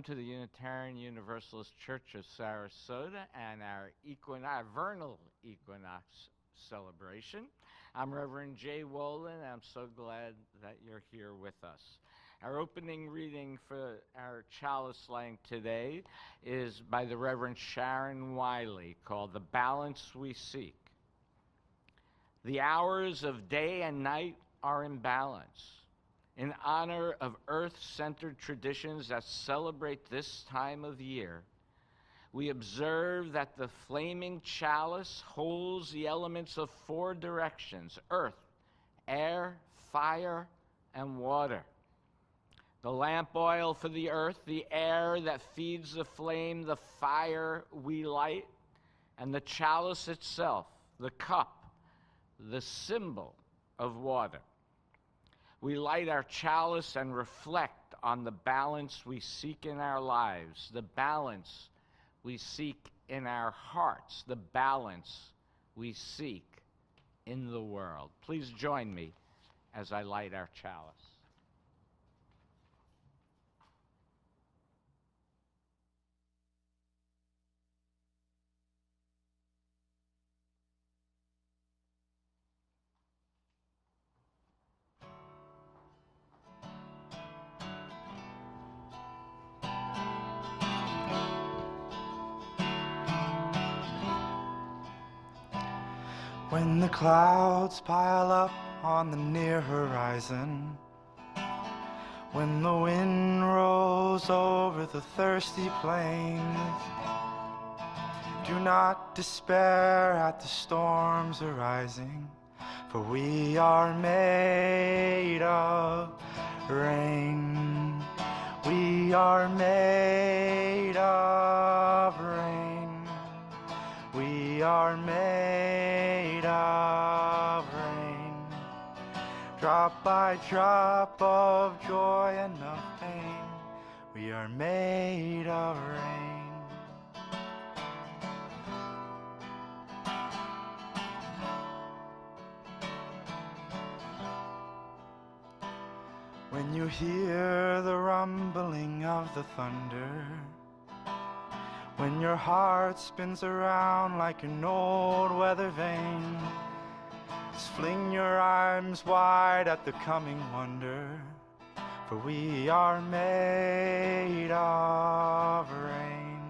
Welcome to the Unitarian Universalist Church of Sarasota and our Vernal Equinox celebration. I'm Reverend Jay Wolin, and I'm so glad that you're here with us. Our opening reading for our chalice lighting today is by the Reverend Sharon Wiley, called The Balance We Seek. The hours of day and night are in balance. In honor of earth-centered traditions that celebrate this time of year, we observe that the flaming chalice holds the elements of four directions: earth, air, fire, and water. The lamp oil for the earth, the air that feeds the flame, the fire we light, and the chalice itself, the cup, the symbol of water. We light our chalice and reflect on the balance we seek in our lives, the balance we seek in our hearts, the balance we seek in the world. Please join me as I light our chalice. When the clouds pile up on the near horizon, when the wind rolls over the thirsty plains, do not despair at the storms arising, for we are made of rain. We are made of rain. We are made of rain. Drop by drop of joy and of pain, we are made of rain. When you hear the rumbling of the thunder, when your heart spins around like an old weather vane, just fling your arms wide at the coming wonder, for we are made of rain.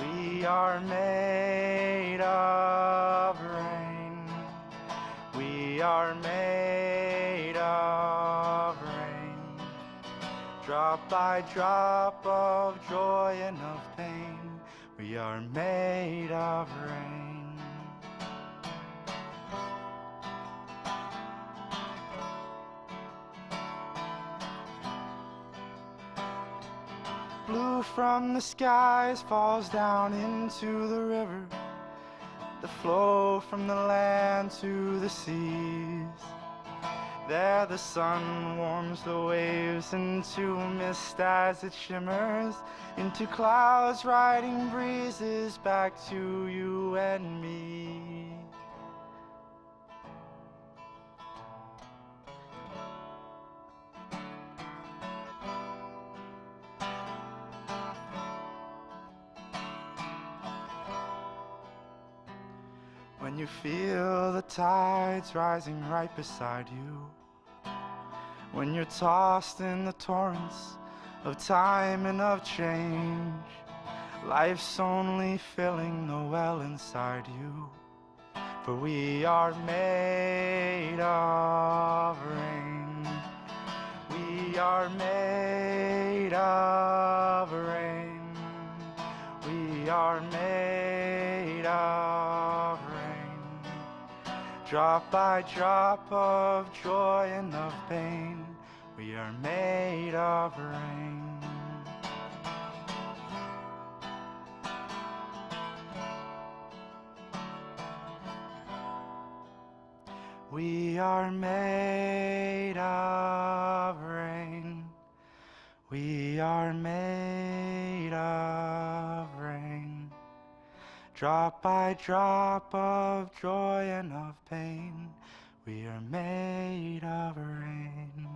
We are made of rain. We are made of rain. Drop by drop of joy and of pain, we are made of rain. Blue from the skies falls down into the river, the flow from the land to the seas. There the sun warms the waves into mist as it shimmers, into clouds riding breezes back to you and me. When you feel the tides rising right beside you, when you're tossed in the torrents of time and of change, life's only filling the well inside you, for we are made of rain. We are made of rain. We are made of rain. Drop by drop of joy and of pain, we are made of rain. We are made of rain. We are made of rain. Drop by drop of joy and of pain, we are made of rain.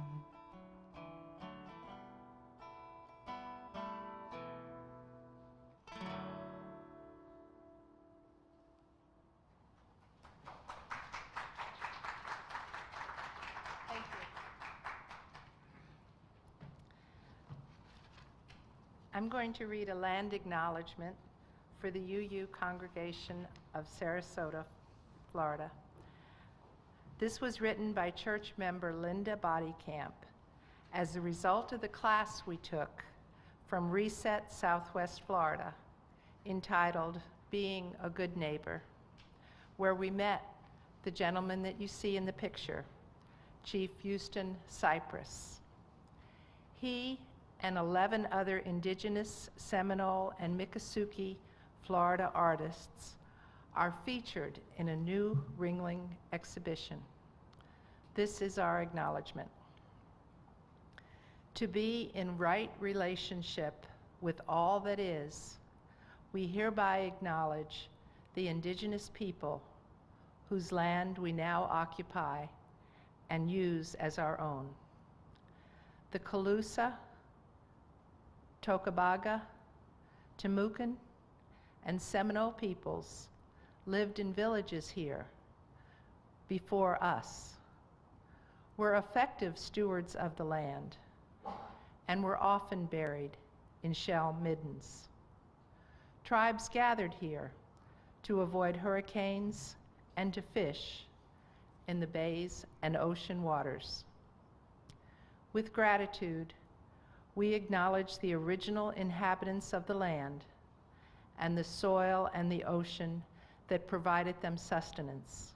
I'm going to read a land acknowledgement for the UU congregation of Sarasota, Florida. This was written by church member Linda Bodycamp as a result of the class we took from Reset, Southwest Florida, entitled Being a Good Neighbor, where we met the gentleman that you see in the picture, Chief Houston Cypress. He and 11 other indigenous, Seminole, and Miccosukee, Florida artists are featured in a new Ringling exhibition. This is our acknowledgement. To be in right relationship with all that is, we hereby acknowledge the indigenous people whose land we now occupy and use as our own. The Calusa, Tocobaga, Timucun, and Seminole peoples lived in villages here before us. We're effective stewards of the land and were often buried in shell middens. Tribes gathered here to avoid hurricanes and to fish in the bays and ocean waters. With gratitude, we acknowledge the original inhabitants of the land and the soil and the ocean that provided them sustenance.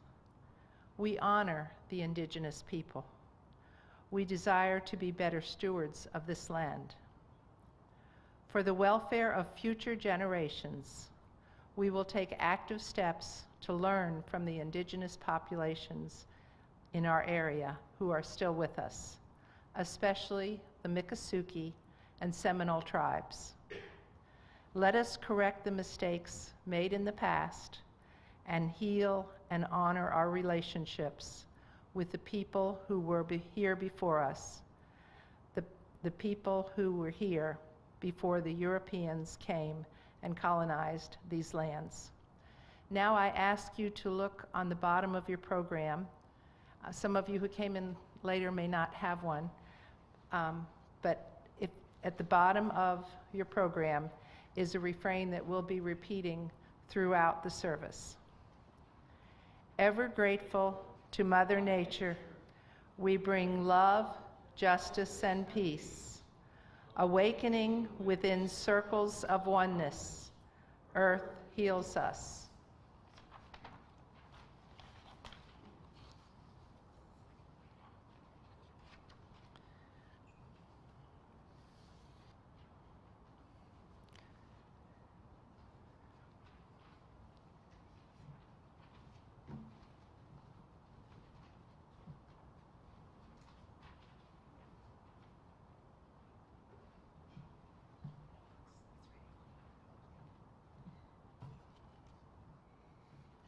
We honor the indigenous people. We desire to be better stewards of this land. For the welfare of future generations, we will take active steps to learn from the indigenous populations in our area who are still with us, especially the Miccosukee and Seminole tribes. Let us correct the mistakes made in the past and heal and honor our relationships with the people who were here before us, the people who were here before the Europeans came and colonized these lands. Now I ask you to look on the bottom of your program. Some of you who came in later may not have one, but if at the bottom of your program is a refrain that we'll be repeating throughout the service. Ever grateful to Mother Nature, we bring love, justice, and peace, awakening within circles of oneness. Earth heals us.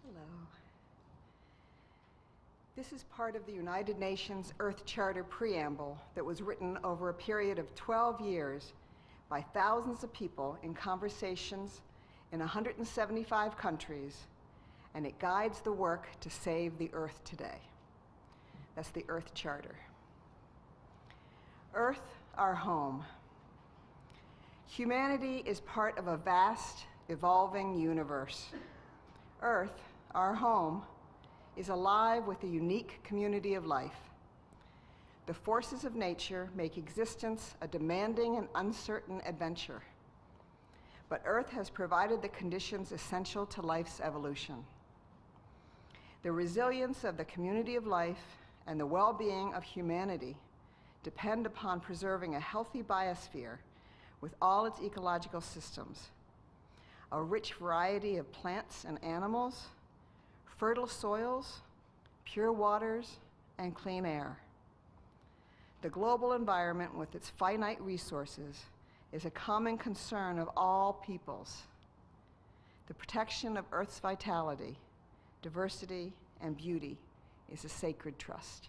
Hello. This is part of the United Nations Earth Charter Preamble that was written over a period of 12 years by thousands of people in conversations in 175 countries, and it guides the work to save the Earth today. That's the Earth Charter. Earth, our home. Humanity is part of a vast, evolving universe. Earth, our home, is alive with a unique community of life. The forces of nature make existence a demanding and uncertain adventure. But Earth has provided the conditions essential to life's evolution. The resilience of the community of life and the well-being of humanity depend upon preserving a healthy biosphere with all its ecological systems, a rich variety of plants and animals, fertile soils, pure waters, and clean air. The global environment with its finite resources is a common concern of all peoples. The protection of Earth's vitality, diversity, and beauty is a sacred trust.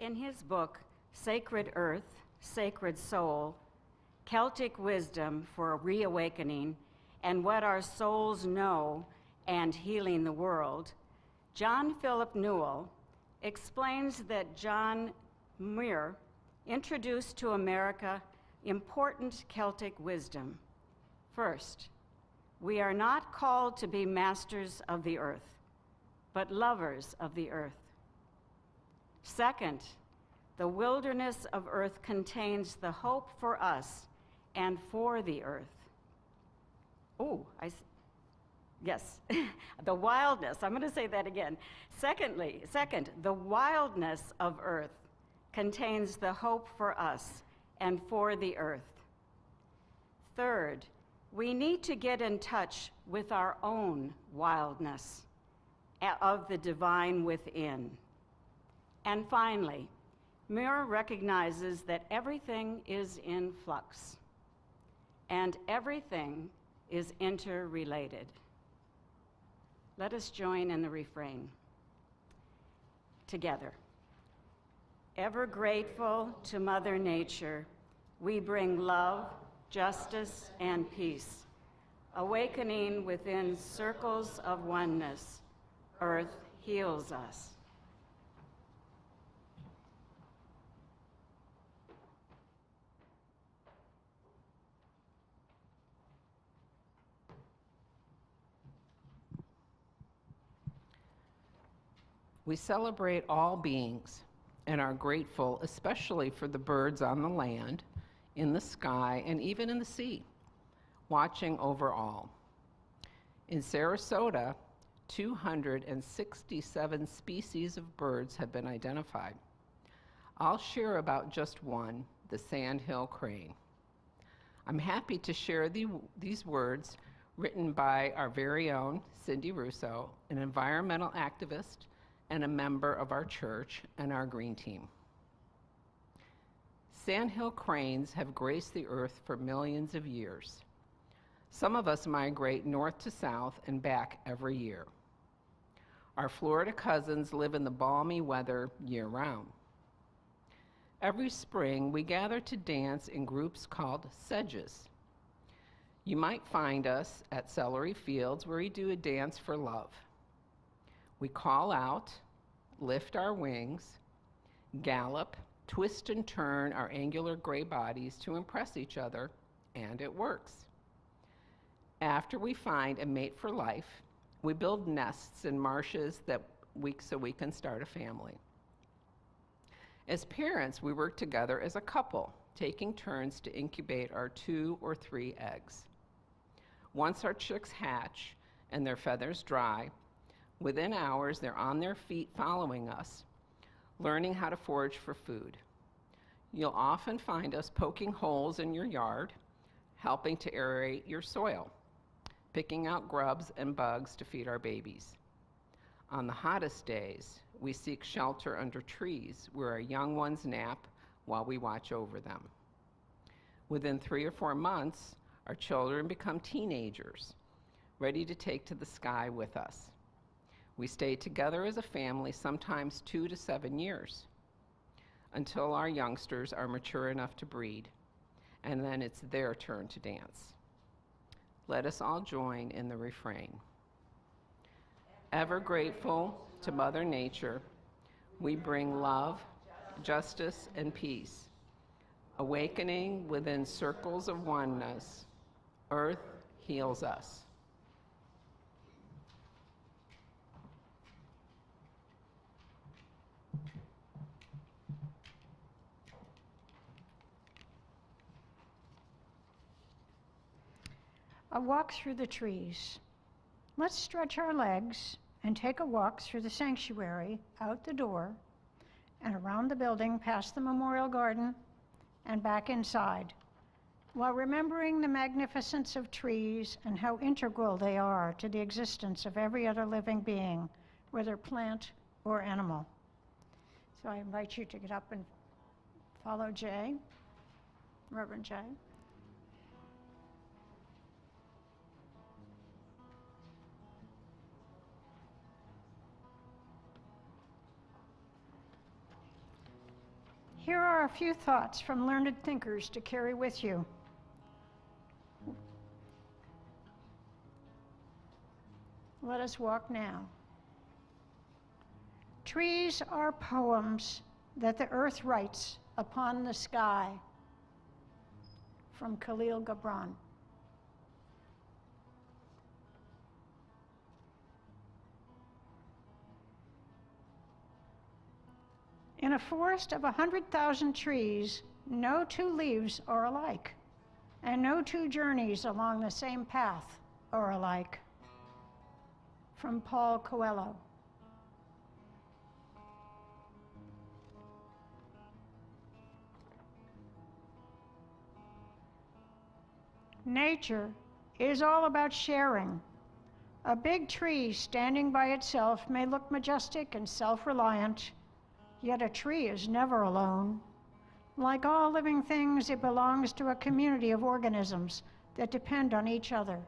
In his book, Sacred Earth, Sacred Soul, Celtic wisdom for reawakening and what our souls know and healing the world, John Philip Newell explains that John Muir introduced to America important Celtic wisdom. First, we are not called to be masters of the earth, but lovers of the earth. Second, the wilderness of earth contains the hope for us and for the earth. Yes, the wildness, I'm gonna say that again. Second, the wildness of earth contains the hope for us and for the earth. Third, we need to get in touch with our own wildness of the divine within. And finally, Muir recognizes that everything is in flux and everything is interrelated. Let us join in the refrain together. Ever grateful to Mother Nature, we bring love, justice, and peace, awakening within circles of oneness. Earth heals us. We celebrate all beings and are grateful especially for the birds on the land, in the sky, and even in the sea, watching over all. In Sarasota, 267 species of birds have been identified. I'll share about just one, the sandhill crane. I'm happy to share these words written by our very own Cindy Russo, an environmental activist and a member of our church and our green team. Sandhill cranes have graced the earth for millions of years. Some of us migrate north to south and back every year. Our Florida cousins live in the balmy weather year-round. Every spring, we gather to dance in groups called sedges. You might find us at Celery Fields, where we do a dance for love. We call out, lift our wings, gallop, twist and turn our angular gray bodies to impress each other, and it works. After we find a mate for life, we build nests in marshes so we can start a family. As parents, we work together as a couple, taking turns to incubate our 2 or 3 eggs. Once our chicks hatch and their feathers dry, within hours, they're on their feet following us, learning how to forage for food. You'll often find us poking holes in your yard, helping to aerate your soil, picking out grubs and bugs to feed our babies. On the hottest days, we seek shelter under trees where our young ones nap while we watch over them. Within 3 or 4 months, our children become teenagers, ready to take to the sky with us. We stay together as a family, sometimes 2 to 7 years, until our youngsters are mature enough to breed, and then it's their turn to dance. Let us all join in the refrain. Ever grateful to Mother Nature, we bring love, justice, and peace, awakening within circles of oneness. Earth heals us. A walk through the trees. Let's stretch our legs and take a walk through the sanctuary, out the door, and around the building, past the memorial garden, and back inside, while remembering the magnificence of trees and how integral they are to the existence of every other living being, whether plant or animal. So I invite you to get up and follow Jay, Reverend Jay. Here are a few thoughts from learned thinkers to carry with you. us walk now. Trees are poems that the earth writes upon the sky. From Khalil Gibran. In a forest of 100,000 trees, no two leaves are alike, and no two journeys along the same path are alike. From Paul Coelho. Nature is all about sharing. A big tree standing by itself may look majestic and self-reliant, yet a tree is never alone. Like all living things, it belongs to a community of organisms that depend on each other.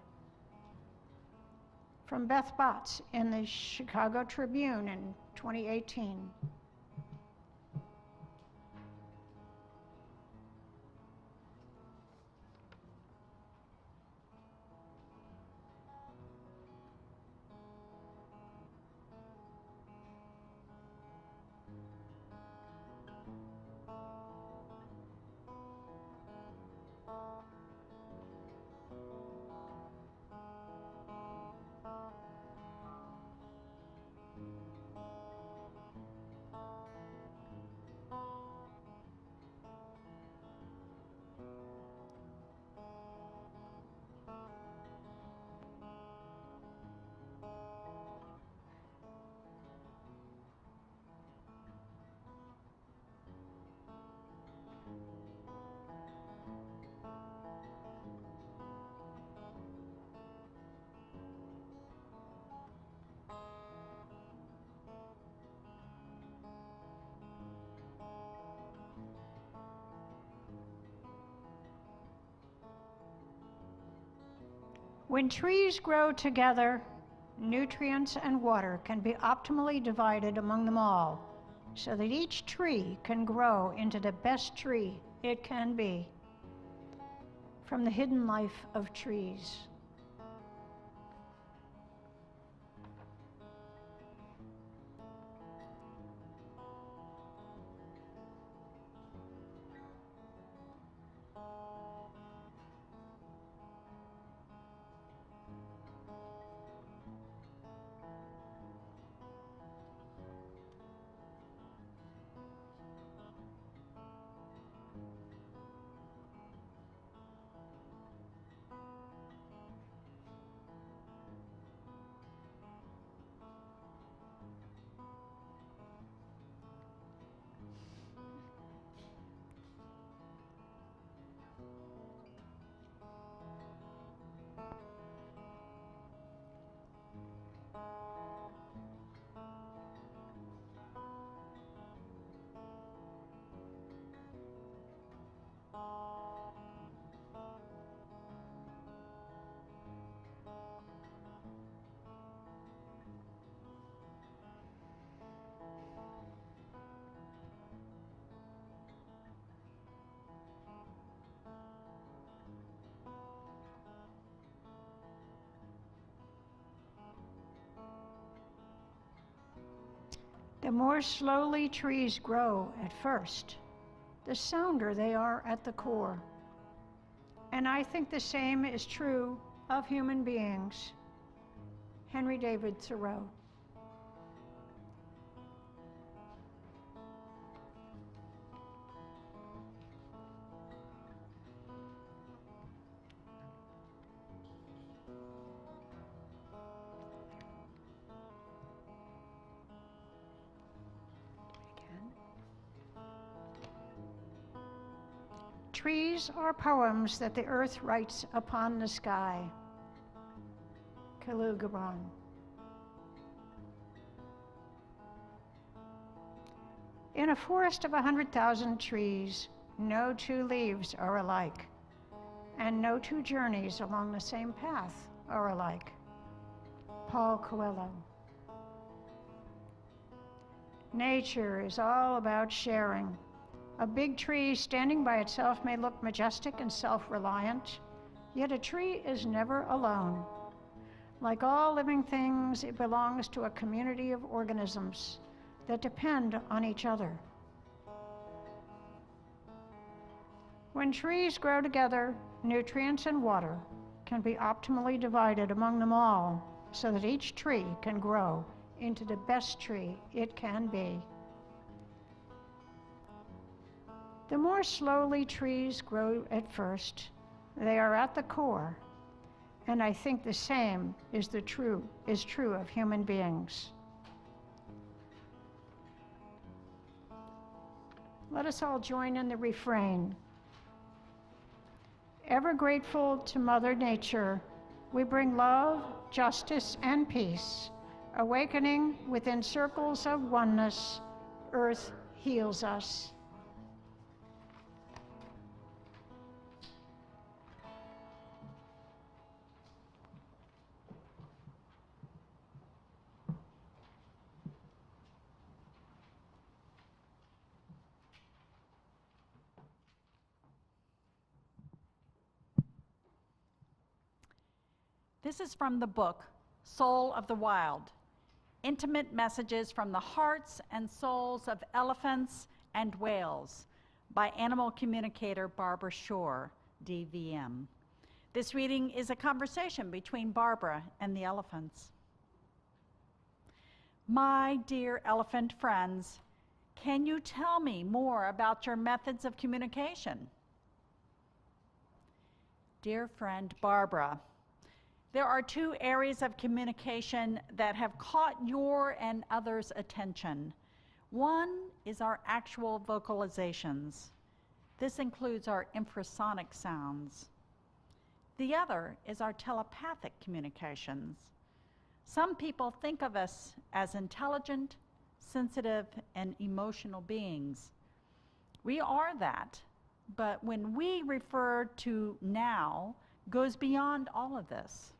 From Beth Botts in the Chicago Tribune in 2018. When trees grow together, nutrients and water can be optimally divided among them all, so that each tree can grow into the best tree it can be. From The Hidden Life of Trees. The more slowly trees grow at first, the sounder they are at the core. And I think the same is true of human beings. Henry David Thoreau. Trees are poems that the earth writes upon the sky. Khalil Gibran. In a forest of 100,000 trees, no two leaves are alike, and no two journeys along the same path are alike. Paul Coelho. Nature is all about sharing. A big tree standing by itself may look majestic and self-reliant, yet a tree is never alone. Like all living things, it belongs to a community of organisms that depend on each other. When trees grow together, nutrients and water can be optimally divided among them all so that each tree can grow into the best tree it can be. The more slowly trees grow at first, they are at the core, and I think the same is true of human beings. Let us all join in the refrain. Ever grateful to Mother Nature, we bring love, justice, and peace. Awakening within circles of oneness, Earth heals us. This is from the book, Soul of the Wild, Intimate Messages from the Hearts and Souls of Elephants and Whales by animal communicator Barbara Shore, DVM. This reading is a conversation between Barbara and the elephants. My dear elephant friends, can you tell me more about your methods of communication? Dear friend Barbara, there are two areas of communication that have caught your and others' attention. One is our actual vocalizations. This includes our infrasonic sounds. The other is our telepathic communications. Some people think of us as intelligent, sensitive, and emotional beings. We are that, but when we refer to now, goes beyond all of this.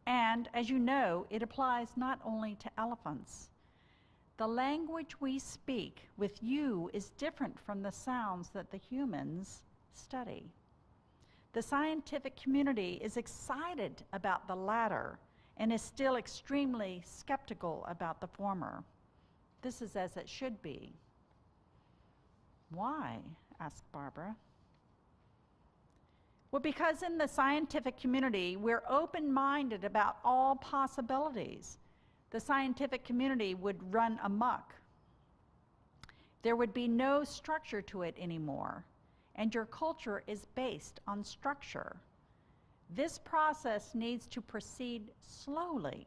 And as you know, it applies not only to elephants. The language we speak with you is different from the sounds that the humans study. The scientific community is excited about the latter and is still extremely skeptical about the former. This is as it should be. Why? Asked Barbara. Well, because in the scientific community, we're open-minded about all possibilities. The scientific community would run amok. There would be no structure to it anymore, and your culture is based on structure. This process needs to proceed slowly.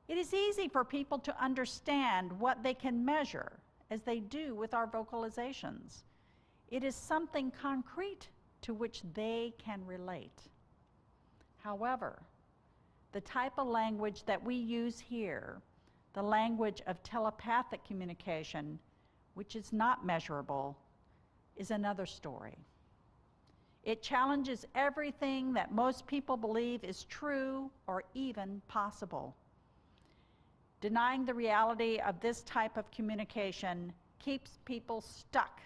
It is easy for people to understand what they can measure, as they do with our vocalizations. It is something concrete to which they can relate. However, the type of language that we use here, the language of telepathic communication, which is not measurable, is another story. It challenges everything that most people believe is true or even possible. Denying the reality of this type of communication keeps people stuck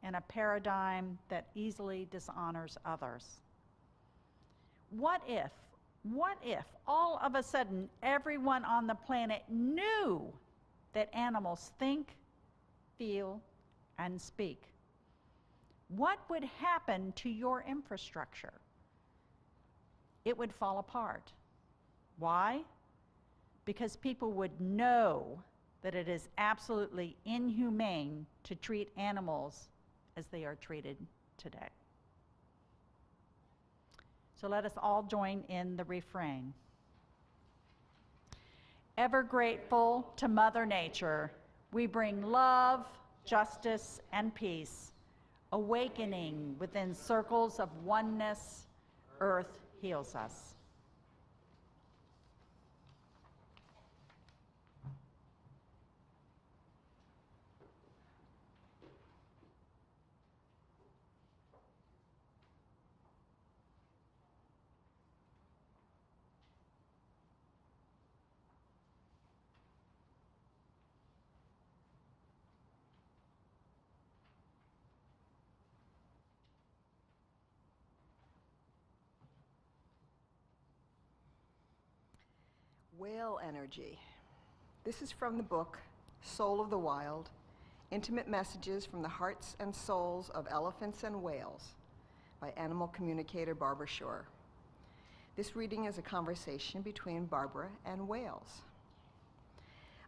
in a paradigm that easily dishonors others. What if all of a sudden everyone on the planet knew that animals think, feel, and speak? What would happen to your infrastructure? It would fall apart. Why? Because people would know that it is absolutely inhumane to treat animals as they are treated today. So let us all join in the refrain. Ever grateful to Mother Nature, we bring love, justice, and peace. Awakening within circles of oneness, Earth heals us. Whale energy. This is from the book Soul of the Wild, Intimate Messages from the Hearts and Souls of Elephants and Whales by animal communicator Barbara Shore. This reading is a conversation between Barbara and whales.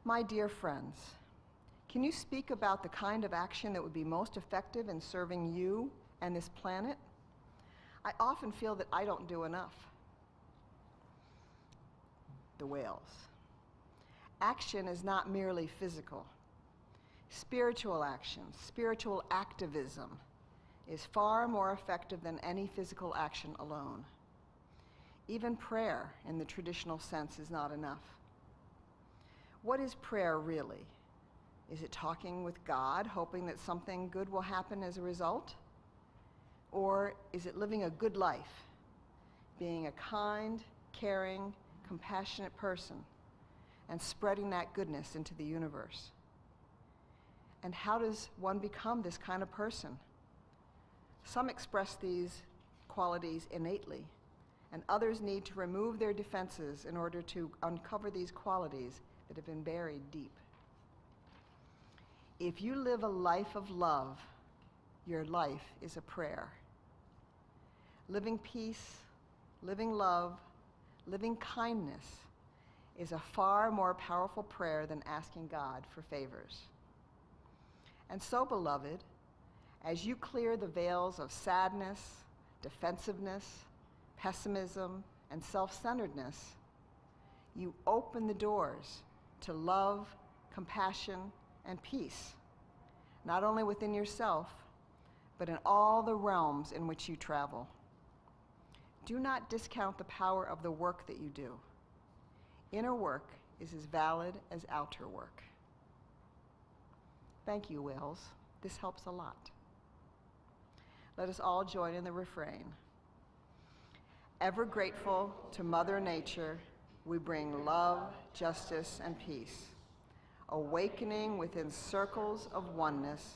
My dear friends, can you speak about the kind of action that would be most effective in serving you and this planet? I often feel that I don't do enough. The whales. Action is not merely physical. Spiritual action, spiritual activism, is far more effective than any physical action alone. Even prayer, in the traditional sense, is not enough. What is prayer really? Is it talking with God, hoping that something good will happen as a result? Or is it living a good life, being a kind, caring, compassionate person, and spreading that goodness into the universe? And how does one become this kind of person? Some express these qualities innately, and others need to remove their defenses in order to uncover these qualities that have been buried deep. If you live a life of love, your life is a prayer. Living peace, living love, living kindness is a far more powerful prayer than asking God for favors. And so, beloved, as you clear the veils of sadness, defensiveness, pessimism, and self-centeredness, you open the doors to love, compassion, and peace, not only within yourself, but in all the realms in which you travel. Do not discount the power of the work that you do. Inner work is as valid as outer work. Thank you, whales. This helps a lot. Let us all join in the refrain. Ever grateful to Mother Nature, we bring love, justice, and peace. Awakening within circles of oneness,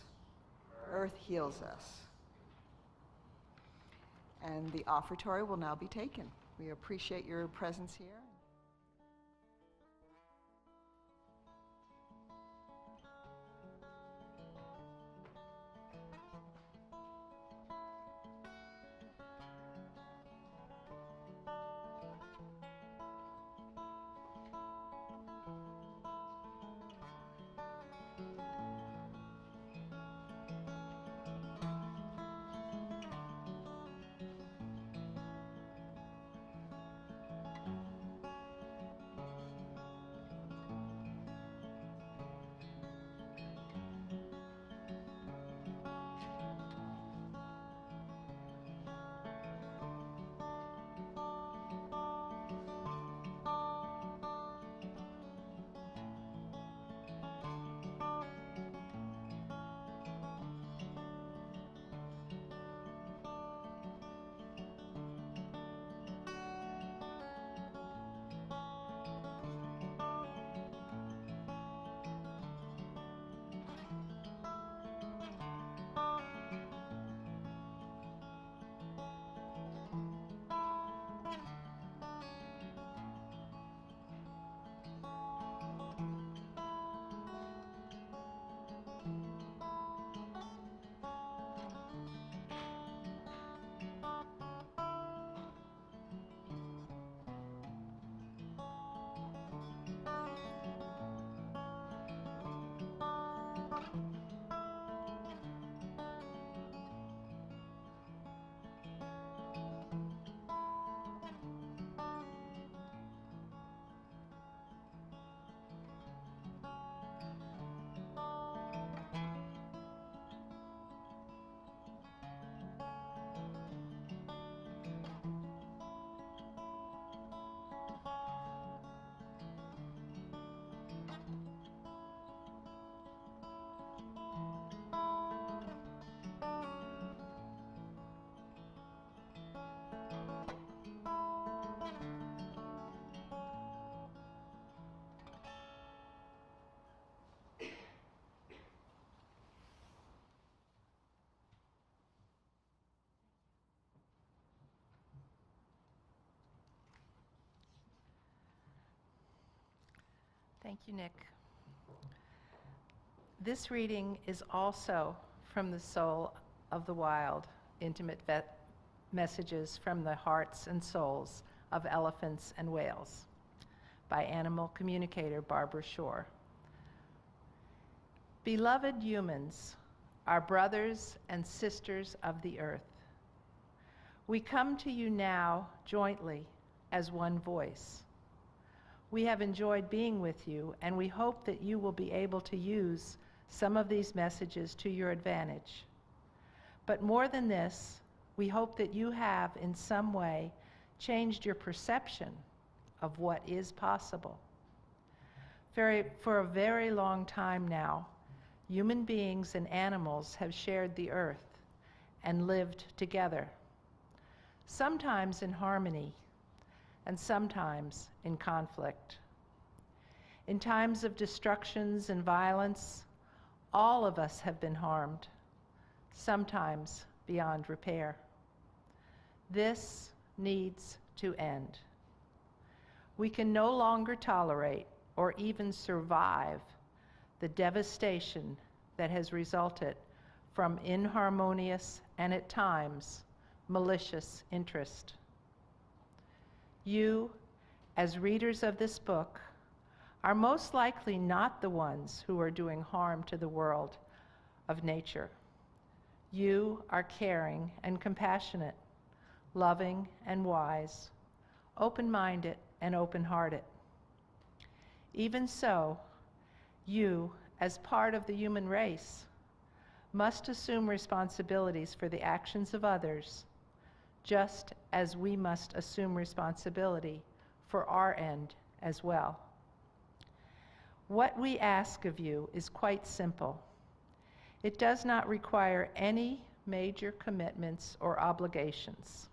Earth heals us. And the offertory will now be taken. We appreciate your presence here. Thank you, Nick. This reading is also from the Soul of the Wild, intimate messages from the hearts and souls of elephants and whales by animal communicator Barbara Shore. Beloved humans, our brothers and sisters of the earth, we come to you now jointly as one voice. We have enjoyed being with you, and we hope that you will be able to use some of these messages to your advantage. But more than this, we hope that you have in some way changed your perception of what is possible. For a very long time now, human beings and animals have shared the earth and lived together, sometimes in harmony and sometimes in conflict. In times of destructions and violence, all of us have been harmed, sometimes beyond repair. This needs to end. We can no longer tolerate or even survive the devastation that has resulted from inharmonious and at times malicious interest. You, as readers of this book, are most likely not the ones who are doing harm to the world of nature. You are caring and compassionate, loving and wise, open-minded and open-hearted. Even so, you, as part of the human race, must assume responsibilities for the actions of others, just as we must assume responsibility for our end as well. What we ask of you is quite simple. It does not require any major commitments or obligations.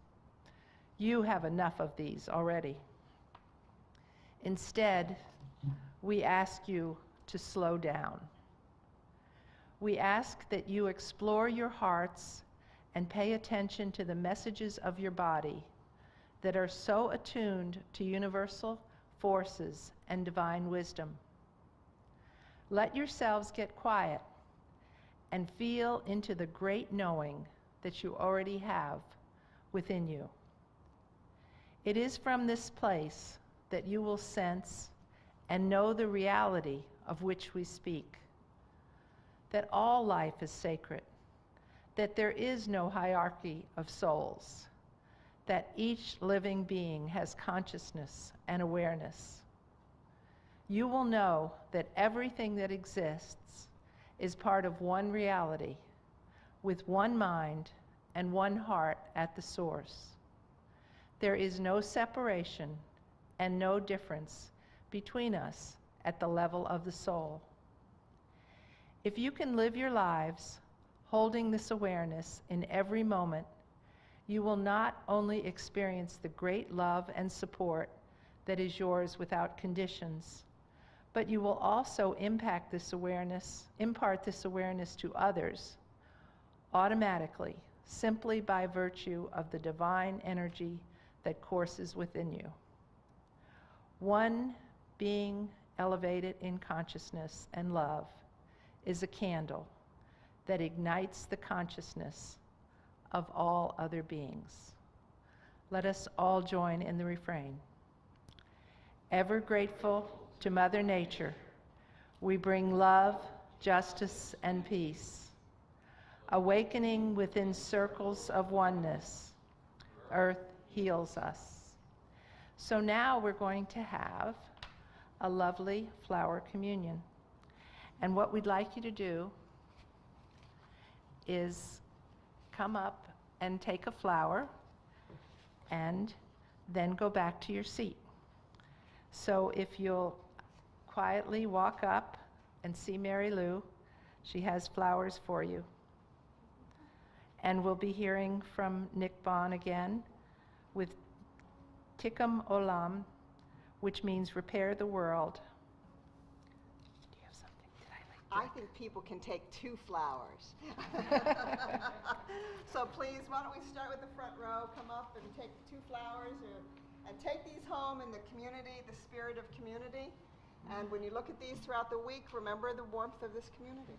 You have enough of these already. Instead, we ask you to slow down. We ask that you explore your hearts and pay attention to the messages of your body that are so attuned to universal forces and divine wisdom. Let yourselves get quiet and feel into the great knowing that you already have within you. It is from this place that you will sense and know the reality of which we speak, that all life is sacred, that there is no hierarchy of souls, that each living being has consciousness and awareness. You will know that everything that exists is part of one reality, with one mind and one heart at the source. There is no separation and no difference between us at the level of the soul. If you can live your lives holding this awareness in every moment, you will not only experience the great love and support that is yours without conditions, but you will also impart this awareness to others automatically, simply by virtue of the divine energy that courses within you. One being elevated in consciousness and love is a candle that ignites the consciousness of all other beings. Let us all join in the refrain. Ever grateful to Mother Nature, we bring love, justice, and peace. Awakening within circles of oneness, Earth heals us. So now we're going to have a lovely flower communion. And what we'd like you to do is come up and take a flower and then go back to your seat. So if you'll quietly walk up and see Mary Lou, she has flowers for you. And we'll be hearing from Nick Bond again with Tikkun Olam, which means repair the world. Do you have something? Did I I think people can take 2 flowers. So please, why don't we start with the front row, come up and take 2 flowers, and take these home in the community, the spirit of community. And when you look at these throughout the week, remember the warmth of this community.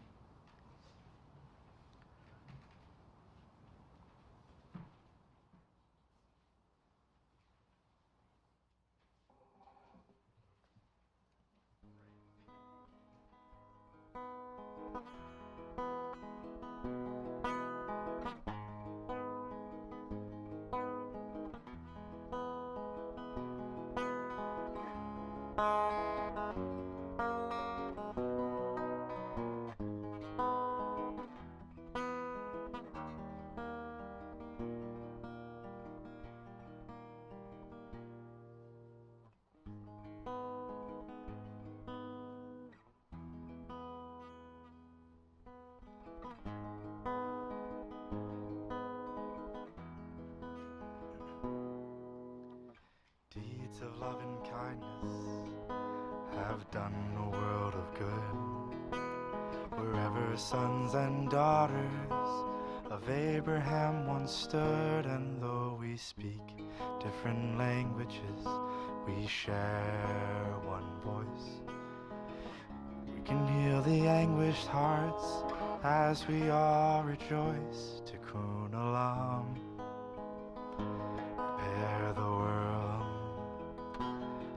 Deeds of love and kindness have done a world of good. Wherever sons and daughters of Abraham once stood, and though we speak different languages, we share one voice. We can heal the anguished hearts as we all rejoice. Tikkun Olam, repair the world.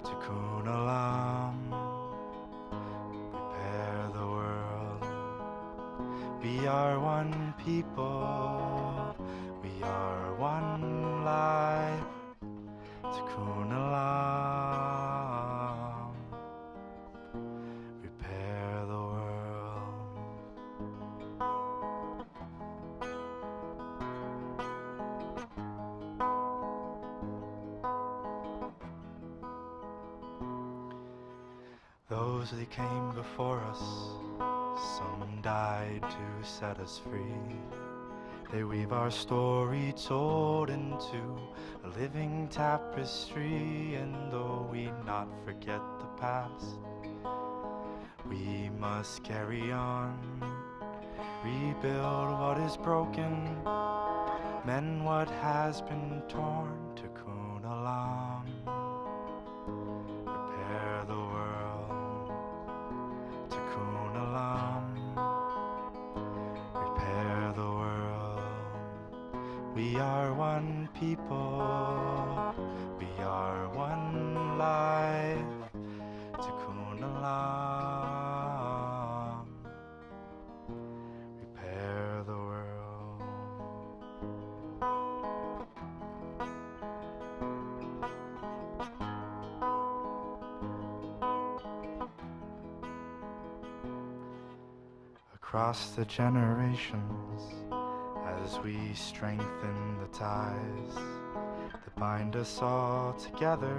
Tikkun Olam, repair the world. We are one people, we are one life. Tikkun Olam, repair the world. Those that came before us, some died to set us free. They weave our story told into a living tapestry, and though we not forget the past, we must carry on, rebuild what is broken, mend what has been torn. Tikkun Olam, repair the world. Tikkun Olam, repair the world. We are one people, we are one life. Tikkun Olam, repair the world. Across the generations, as we strengthen the ties that bind us all together,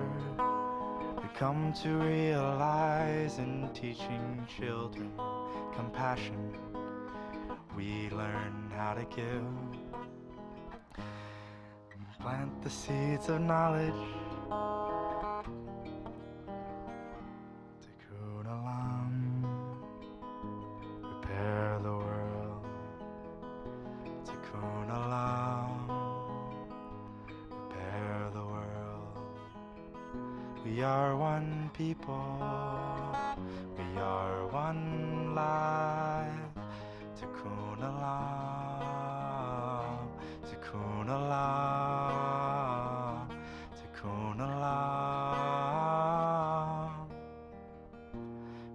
we come to realize in teaching children compassion, we learn how to give, plant the seeds of knowledge. Tikkun Olam, repair the world. Tikkun Olam, repair the world. We are one people, we are one life. Tikkun Olam, Tikkun Olam, Tikkun Olam,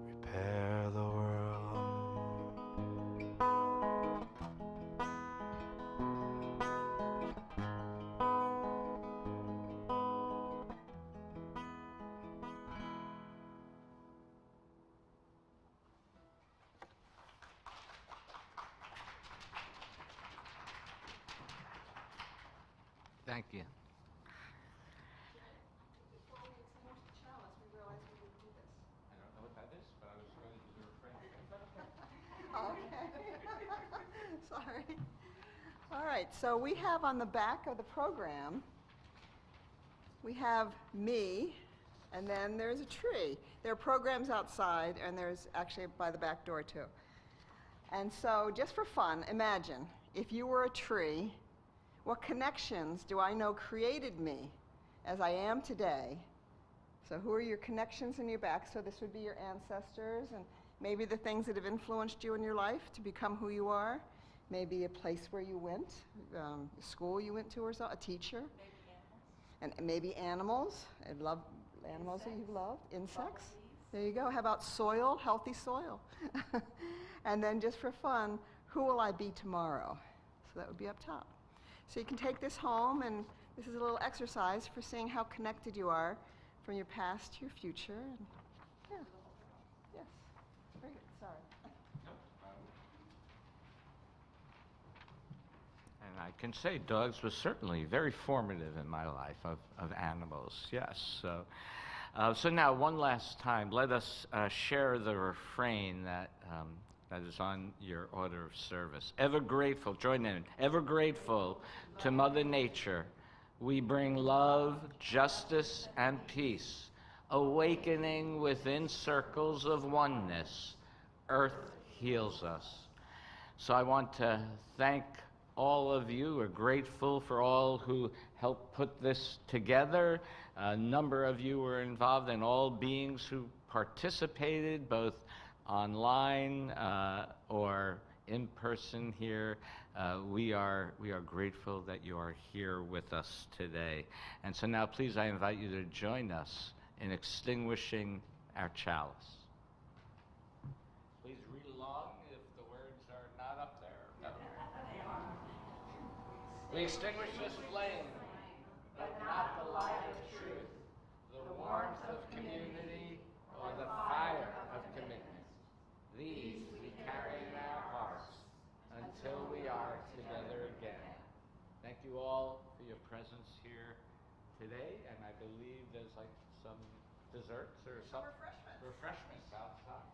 repair the world. Thank you. I don't know what that is, but I was going to do a friend. Okay. Sorry. All right, so we have on the back of the program, we have me, and then there's a tree. There are programs outside, and there's actually by the back door too. And so just for fun, imagine if you were a tree, what connections do I know created me as I am today So who are your connections in your back? So this would be your ancestors and maybe the things that have influenced you in your life to become who you are. Maybe a place where you went, a school you went to or so, a teacher. And maybe animals. I love animals that you've loved. Insects. There you go. How about soil? Healthy soil. And then just for fun, who will I be tomorrow? So that would be up top. So you can take this home, and this is a little exercise for seeing how connected you are from your past to your future. And yeah. Yes. Very good. Sorry. And I can say dogs was certainly very formative in my life of animals, yes. So now, one last time, let us share the refrain that is on your order of service. Ever grateful, join in, ever grateful to Mother Nature, we bring love, justice, and peace, awakening within circles of oneness. Earth heals us. So I want to thank all of you. We're grateful for all who helped put this together. A number of you were involved, and all beings who participated, both online or in person here. We are grateful that you are here with us today. And so now, please, I invite you to join us in extinguishing our chalice. Please read along if the words are not up there. No. We extinguish this flame, but not the light of truth, the warmth of community, or the fire of commitment. These we carry in our hearts until we are together again. Thank you all for your presence here today, and I believe there's like some desserts or some refreshments outside.